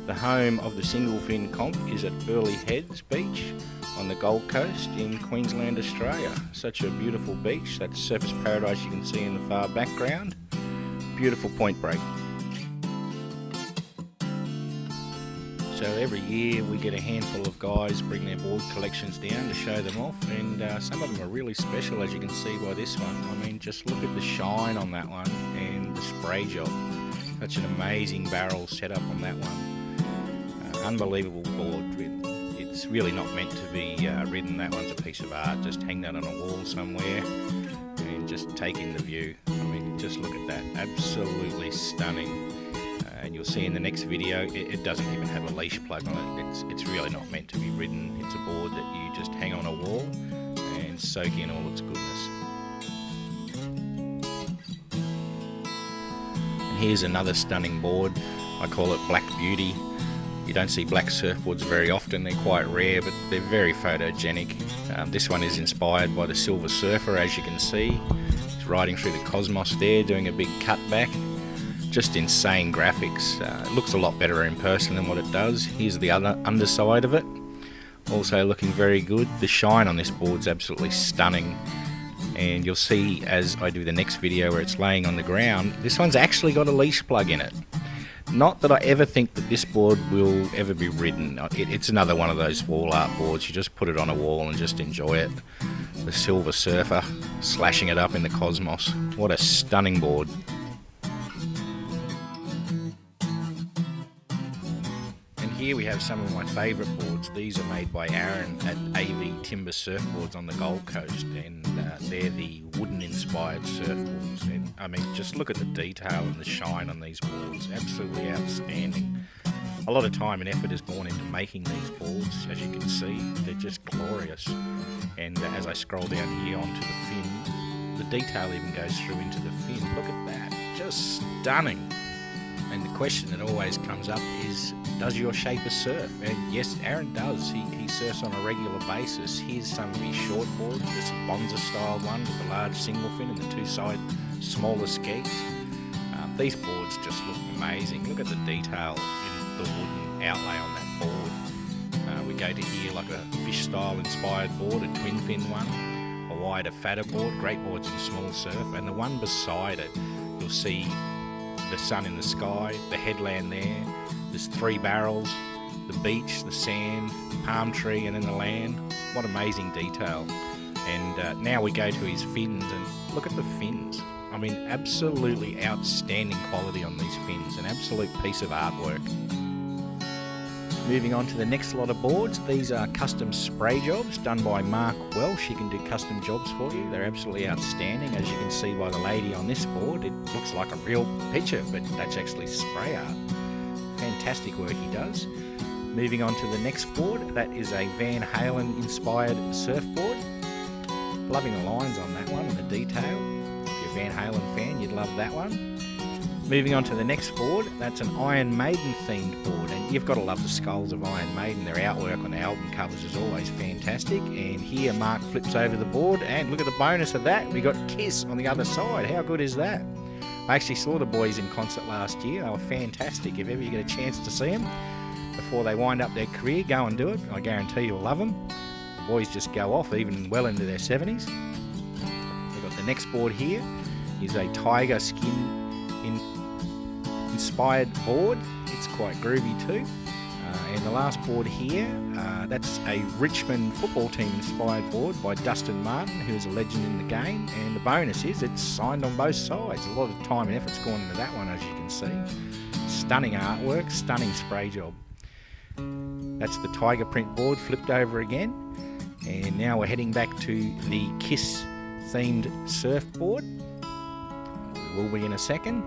The home of the single fin comp is at Burleigh Heads Beach on the Gold Coast in Queensland, Australia. Such a beautiful beach. That's Surfers Paradise you can see in the far background. Beautiful point break. So every year we get a handful of guys bring their board collections down to show them off, and some of them are really special, as you can see by this one. I mean, just look at the shine on that one and the spray job. Such an amazing barrel setup on that one. Unbelievable board. It's really not meant to be ridden. That one's a piece of art. Just hang that on a wall somewhere and just take in the view. I mean, just look at that. Absolutely stunning. And you'll see in the next video, it doesn't even have a leash plug on it. It's really not meant to be ridden. It's a board that you just hang on a wall and soak in all its goodness. And here's another stunning board. I call it Black Beauty. You don't see black surfboards very often. They're quite rare, but they're very photogenic. This one is inspired by the Silver Surfer, as you can see. He's riding through the cosmos there, doing a big cutback. Just insane graphics. It looks a lot better in person than what it does. Here's the other underside of it. Also looking very good. The shine on this board's absolutely stunning. And you'll see as I do the next video where it's laying on the ground, this one's actually got a leash plug in it. Not that I ever think that this board will ever be ridden. It's another one of those wall art boards. You just put it on a wall and just enjoy it. The Silver Surfer slashing it up in the cosmos. What a stunning board. Here we have some of my favourite boards. These are made by Aaron at AV Timber Surfboards on the Gold Coast, and they're the wooden inspired surfboards. And I mean, just look at the detail and the shine on these boards. Absolutely outstanding. A lot of time and effort has gone into making these boards. As you can see, they're just glorious. And as I scroll down here onto the fin, the detail even goes through into the fin. Look at that, just stunning. And the question that always comes up is, does your shaper surf? And yes, Aaron does. He surfs on a regular basis. Here's some of his short boards. This Bonza style one with the large single fin and the two side smaller skis. These boards just look amazing. Look at the detail in the wooden outlay on that board. We go to here like a fish style inspired board, a twin fin one, a wider fatter board, great boards in small surf, and the one beside it, you'll see the sun in the sky, the headland there, there's three barrels, the beach, the sand, palm tree, and then the land. What amazing detail. And now we go to his fins, and look at the fins. I mean, absolutely outstanding quality on these fins, an absolute piece of artwork. Moving on to the next lot of boards. These are custom spray jobs done by Mark Welsh. He can do custom jobs for you. They're absolutely outstanding. As you can see by the lady on this board, it looks like a real picture, but that's actually spray art. Fantastic work he does. Moving on to the next board, that is a Van Halen inspired surfboard. Loving the lines on that one and the detail. If you're a Van Halen fan, you'd love that one. Moving on to the next board, that's an Iron Maiden themed board, and you've got to love the skulls of Iron Maiden. Their artwork on the album covers is always fantastic. And here Mark flips over the board, and look at the bonus of that, we got Kiss on the other side. How good is that? I actually saw the boys in concert last year. They were fantastic. If ever you get a chance to see them before they wind up their career, go and do it. I guarantee you'll love them. The boys just go off even well into their 70s. We've got the next board here is a tiger skin inspired board. It's quite groovy too. And the last board here, that's a Richmond football team inspired board by Dustin Martin, who's a legend in the game. And the bonus is it's signed on both sides. A lot of time and effort's gone into that one, as you can see. Stunning artwork, stunning spray job. That's the tiger print board flipped over again. And now we're heading back to the Kiss themed surfboard. We will be in a second.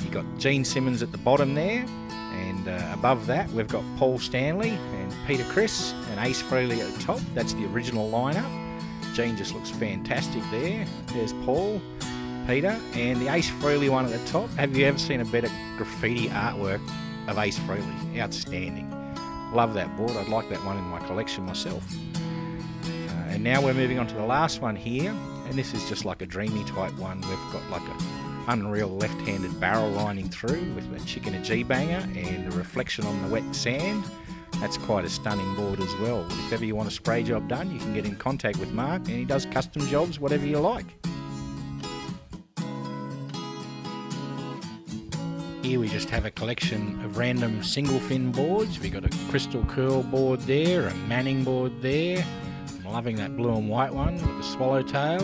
You got Gene Simmons at the bottom there, and above that we've got Paul Stanley and Peter Criss and Ace Frehley at the top. That's the original lineup. Gene just looks fantastic there. There's Paul, Peter, and the Ace Frehley one at the top. Have you ever seen a better graffiti artwork of Ace Frehley? Outstanding. Love that board. I'd like that one in my collection myself. And now we're moving on to the last one here, and this is just like a dreamy type one. We've got like a unreal left-handed barrel lining through with the Chicken G-banger and the reflection on the wet sand. That's quite a stunning board as well. If ever you want a spray job done, you can get in contact with Mark and he does custom jobs, whatever you like. Here we just have a collection of random single fin boards. We've got a Crystal Curl board there, a Manning board there. I'm loving that blue and white one with the swallowtail.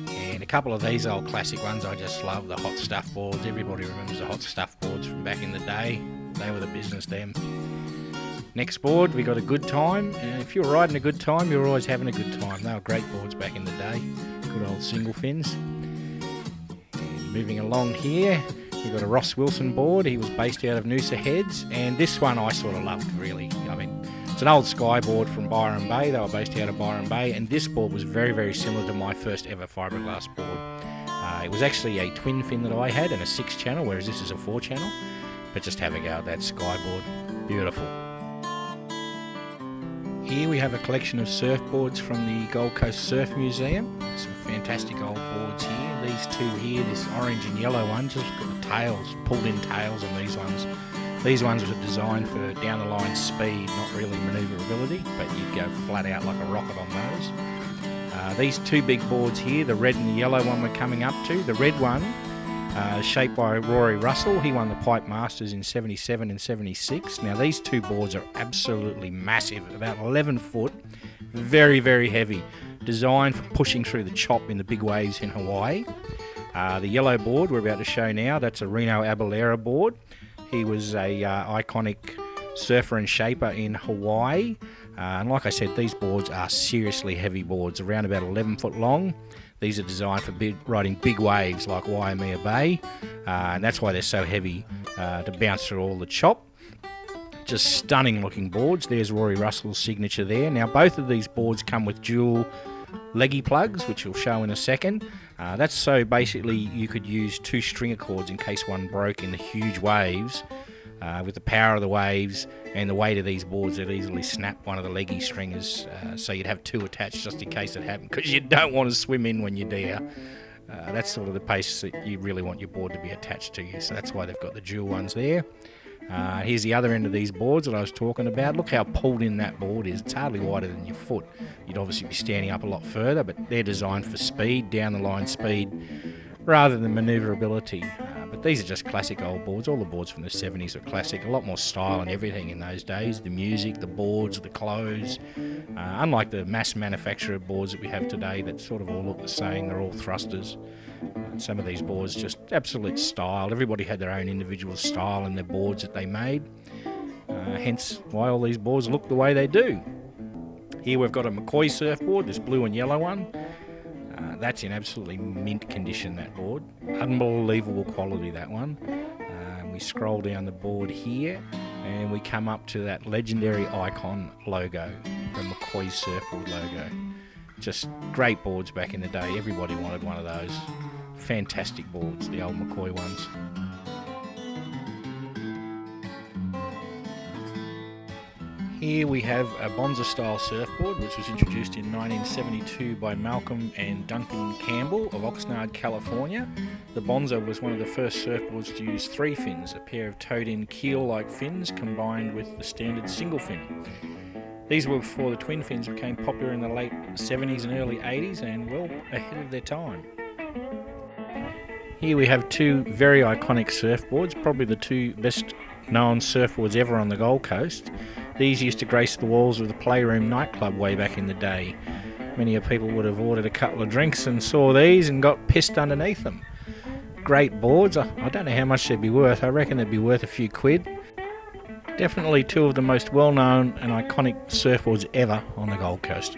And a couple of these old classic ones I just love, the Hot Stuff boards. Everybody remembers the Hot Stuff boards from back in the day. They were the business them. Next board, we got a Good Time. If you're riding a good time, you're always having a good time. They were great boards back in the day. Good old single fins. And moving along here, we've got a Ross Wilson board. He was based out of Noosa Heads, and this one I sort of loved, really. I mean, it's an old Sky board from Byron Bay. They were based out of Byron Bay, and this board was very, very similar to my first ever fiberglass board. It was actually a twin fin that I had and a 6-channel, whereas this is a 4-channel. But just have a go at that Sky board. Beautiful. Here we have a collection of surfboards from the Gold Coast Surf Museum. Some fantastic old boards here. These two here, this orange and yellow one, just got the tails, pulled in tails on these ones. These ones were designed for down the line speed, not really manoeuvrability, but you'd go flat out like a rocket on those. These two big boards here, the red and the yellow one we're coming up to. The red one, shaped by Rory Russell. He won the Pipe Masters in 77 and 76. Now these two boards are absolutely massive, about 11 foot, very, very heavy, designed for pushing through the chop in the big waves in Hawaii. The yellow board we're about to show now, that's a Reno Abalera board. He was a iconic surfer and shaper in Hawaii. And like I said, these boards are seriously heavy boards, around about 11 foot long. These are designed for riding big waves like Waimea Bay, and that's why they're so heavy to bounce through all the chop. Just stunning looking boards. There's Rory Russell's signature there. Now both of these boards come with dual leggy plugs, which we'll show in a second. That's so basically you could use 2 stringer cords in case one broke in the huge waves. With the power of the waves and the weight of these boards, they'd easily snap one of the leggy stringers, so you'd have 2 attached just in case it happened, because you don't want to swim in when you're there. That's sort of the pace that you really want your board to be attached to you, so that's why they've got the dual ones there. Here's the other end of these boards that I was talking about. Look how pulled in that board is. It's hardly wider than your foot. You'd obviously be standing up a lot further, but they're designed for speed, down the line speed, rather than manoeuvrability. But these are just classic old boards. All the boards from the 70s are classic. A lot more style and everything in those days. The music, the boards, the clothes. Unlike the mass manufacturer boards that we have today that sort of all look the same. They're all thrusters. Some of these boards just absolute style. Everybody had their own individual style in their boards that they made. Hence why all these boards look the way they do. Here we've got a McCoy surfboard, this blue and yellow one. That's in absolutely mint condition, that board. Unbelievable quality, that one. We scroll down the board here and we come up to that legendary Icon logo, the McCoy surfboard logo. Just great boards back in the day. Everybody wanted one of those. Fantastic boards, the old McCoy ones. Here we have a Bonza style surfboard, which was introduced in 1972 by Malcolm and Duncan Campbell of Oxnard, California. The Bonza was one of the first surfboards to use 3 fins, a pair of toed-in keel-like fins combined with the standard single fin. These were before the twin fins became popular in the late 70s and early 80s, and well ahead of their time. Here we have 2 very iconic surfboards, probably the 2 best known surfboards ever on the Gold Coast. These used to grace the walls of the Playroom nightclub way back in the day. Many of people would have ordered a couple of drinks and saw these and got pissed underneath them. Great boards. I don't know how much they'd be worth. I reckon they'd be worth a few quid. Definitely 2 of the most well-known and iconic surfboards ever on the Gold Coast.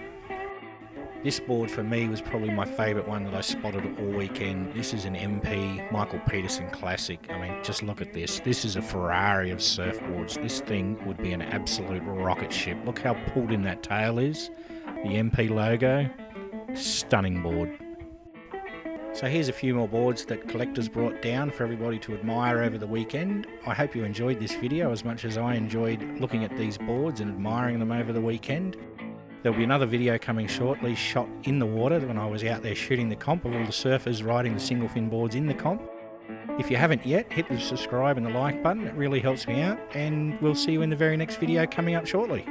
This board for me was probably my favourite one that I spotted all weekend. This is an MP Michael Peterson Classic. I mean, just look at this. This is a Ferrari of surfboards. This thing would be an absolute rocket ship. Look how pulled in that tail is. The MP logo. Stunning board. So here's a few more boards that collectors brought down for everybody to admire over the weekend. I hope you enjoyed this video as much as I enjoyed looking at these boards and admiring them over the weekend. There'll be another video coming shortly, shot in the water when I was out there shooting the comp of all the surfers riding the single fin boards in the comp. If you haven't yet, hit the subscribe and the like button. It really helps me out, and we'll see you in the very next video coming up shortly.